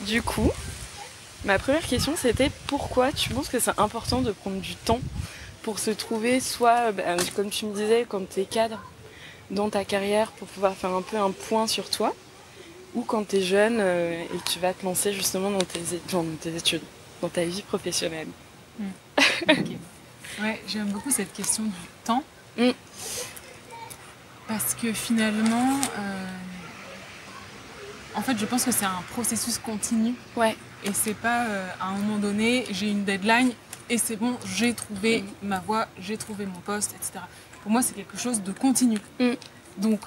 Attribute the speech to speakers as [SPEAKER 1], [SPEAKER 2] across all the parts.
[SPEAKER 1] Du coup, ma première question c'était pourquoi tu penses que c'est important de prendre du temps pour se trouver, soit comme tu me disais, quand tu es cadre dans ta carrière pour pouvoir faire un peu un point sur toi, ou quand tu es jeune et que tu vas te lancer justement dans tes études, dans ta vie professionnelle.
[SPEAKER 2] Ok. Ouais, j'aime beaucoup cette question du temps.
[SPEAKER 1] Mm.
[SPEAKER 2] Parce que finalement, en fait, je pense que c'est un processus continu.
[SPEAKER 1] Ouais.
[SPEAKER 2] Et c'est pas à un moment donné, j'ai une deadline et c'est bon, j'ai trouvé ma voie, j'ai trouvé mon poste, etc. Pour moi, c'est quelque chose de continu.
[SPEAKER 1] Mm.
[SPEAKER 2] Donc,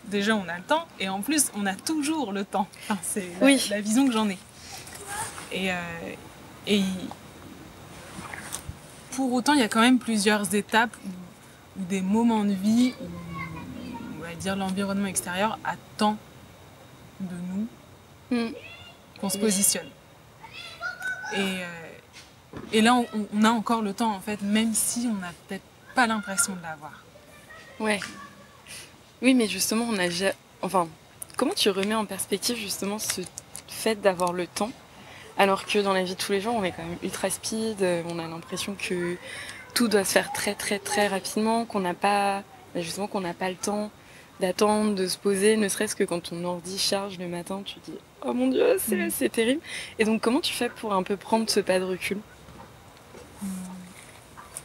[SPEAKER 2] déjà, on a le temps et en plus, on a toujours le temps. Enfin, c'est la vision que j'en ai. Et pour autant, il y a quand même plusieurs étapes ou des moments de vie où, on va dire, l'environnement extérieur attend de nous qu'on se positionne. Et là, on a encore le temps, en fait, même si on n'a peut-être pas l'impression de l'avoir.
[SPEAKER 1] Ouais. Oui, mais justement, comment tu remets en perspective justement ce fait d'avoir le temps, alors que dans la vie de tous les jours, on est quand même ultra speed, on a l'impression que tout doit se faire très très très rapidement, qu'on n'a pas le temps d'attendre, de se poser, ne serait-ce que quand ton ordi charge le matin, tu te dis « Oh mon Dieu, c'est terrible !» Et donc, comment tu fais pour un peu prendre ce pas de recul ?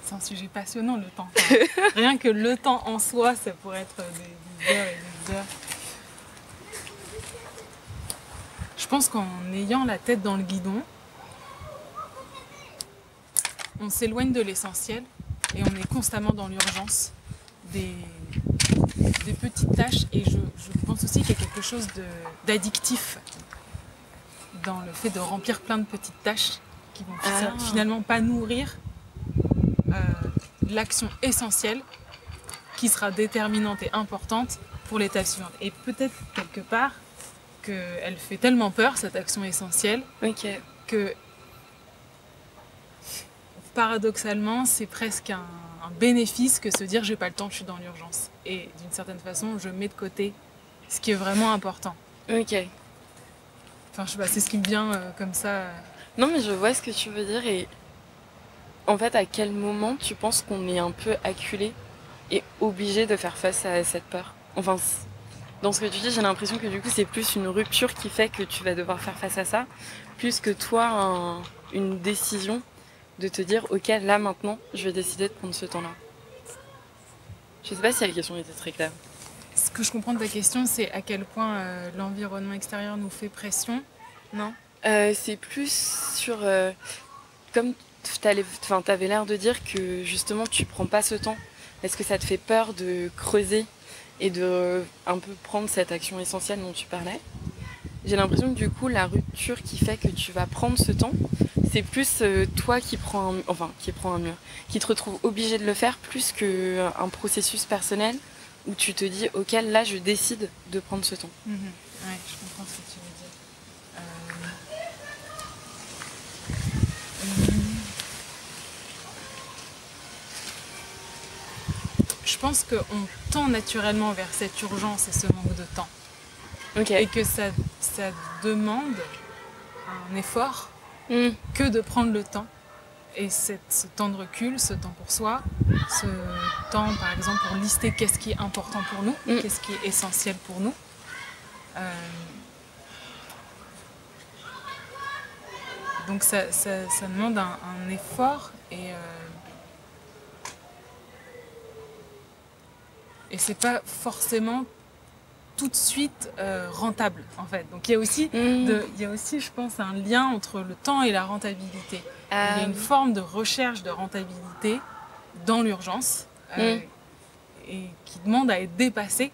[SPEAKER 2] C'est un sujet passionnant, le temps. Enfin, rien que le temps en soi, ça pourrait être des heures et des heures. Je pense qu'en ayant la tête dans le guidon, on s'éloigne de l'essentiel et on est constamment dans l'urgence des petites tâches. Et je pense aussi qu'il y a quelque chose d'addictif dans le fait de remplir plein de petites tâches qui vont finalement pas nourrir l'action essentielle qui sera déterminante et importante pour l'étape suivante. Et peut-être quelque part qu'elle fait tellement peur, cette action essentielle, que paradoxalement, c'est presque un bénéfice que se dire j'ai pas le temps, je suis dans l'urgence. Et d'une certaine façon, je mets de côté ce qui est vraiment important.
[SPEAKER 1] Ok.
[SPEAKER 2] Enfin, je sais pas, c'est ce qui me vient comme ça.
[SPEAKER 1] Non, mais je vois ce que tu veux dire et en fait, à quel moment tu penses qu'on est un peu acculé et obligé de faire face à cette peur ? Enfin, dans ce que tu dis, j'ai l'impression que du coup, c'est plus une rupture qui fait que tu vas devoir faire face à ça, plus que toi, une décision de te dire, ok, là maintenant, je vais décider de prendre ce temps-là. Je sais pas si la question était très claire.
[SPEAKER 2] Ce que je comprends de ta question, c'est à quel point l'environnement extérieur nous fait pression, non ?
[SPEAKER 1] C'est plus sur... comme t'avais l'air de dire que justement tu prends pas ce temps. Est-ce que ça te fait peur de creuser et de un peu prendre cette action essentielle dont tu parlais ? J'ai l'impression que du coup la rupture qui fait que tu vas prendre ce temps, c'est plus toi qui prends un mur, qui te retrouve obligé de le faire plus qu'un processus personnel où tu te dis ok là je décide de prendre ce temps.
[SPEAKER 2] Ouais, je comprends ce que tu veux dire. Je pense qu'on tend naturellement vers cette urgence et ce manque de temps. Et que ça demande un effort que de prendre le temps. Et ce temps de recul, ce temps pour soi, ce temps par exemple pour lister qu'est-ce qui est important pour nous, qu'est-ce qui est essentiel pour nous. Donc ça demande un effort et c'est pas forcément tout de suite rentable en fait. Donc il y a aussi, je pense, un lien entre le temps et la rentabilité. Il y a une forme de recherche de rentabilité dans l'urgence et qui demande à être dépassée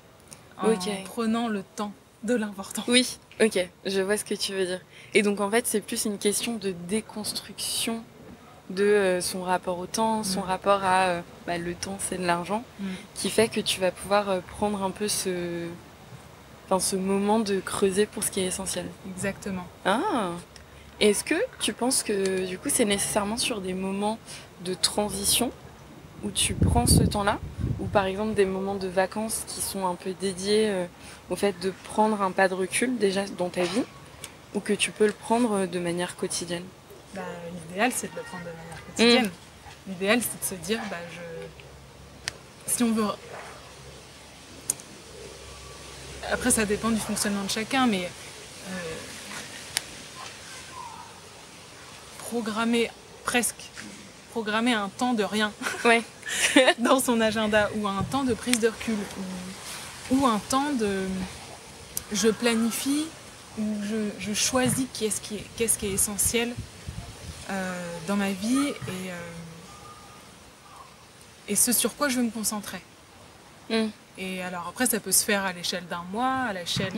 [SPEAKER 2] en prenant le temps de l'important.
[SPEAKER 1] Oui, ok, je vois ce que tu veux dire. Et donc en fait c'est plus une question de déconstruction de son rapport au temps, son rapport à le temps c'est de l'argent, qui fait que tu vas pouvoir prendre un peu ce moment de creuser pour ce qui est essentiel.
[SPEAKER 2] Exactement.
[SPEAKER 1] Ah. Est-ce que tu penses que du coup c'est nécessairement sur des moments de transition où tu prends ce temps-là, ou par exemple des moments de vacances qui sont un peu dédiés au fait de prendre un pas de recul déjà dans ta vie, ou que tu peux le prendre de manière quotidienne?
[SPEAKER 2] Bah, l'idéal, c'est de le prendre de manière quotidienne. L'idéal, c'est de se dire, si on veut... Après, ça dépend du fonctionnement de chacun, mais programmer un temps de rien dans son agenda, ou un temps de prise de recul, ou un temps de... Je planifie, ou je choisis qu'est-ce qui est essentiel dans ma vie, et ce sur quoi je veux me concentrer. Et alors après, ça peut se faire à l'échelle d'un mois, à l'échelle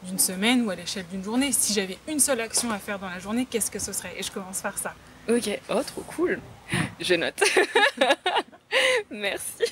[SPEAKER 2] d'une semaine ou à l'échelle d'une journée. Si j'avais une seule action à faire dans la journée, qu'est-ce que ce serait? Et je commence par ça.
[SPEAKER 1] Ok, oh trop cool. Je note. Merci.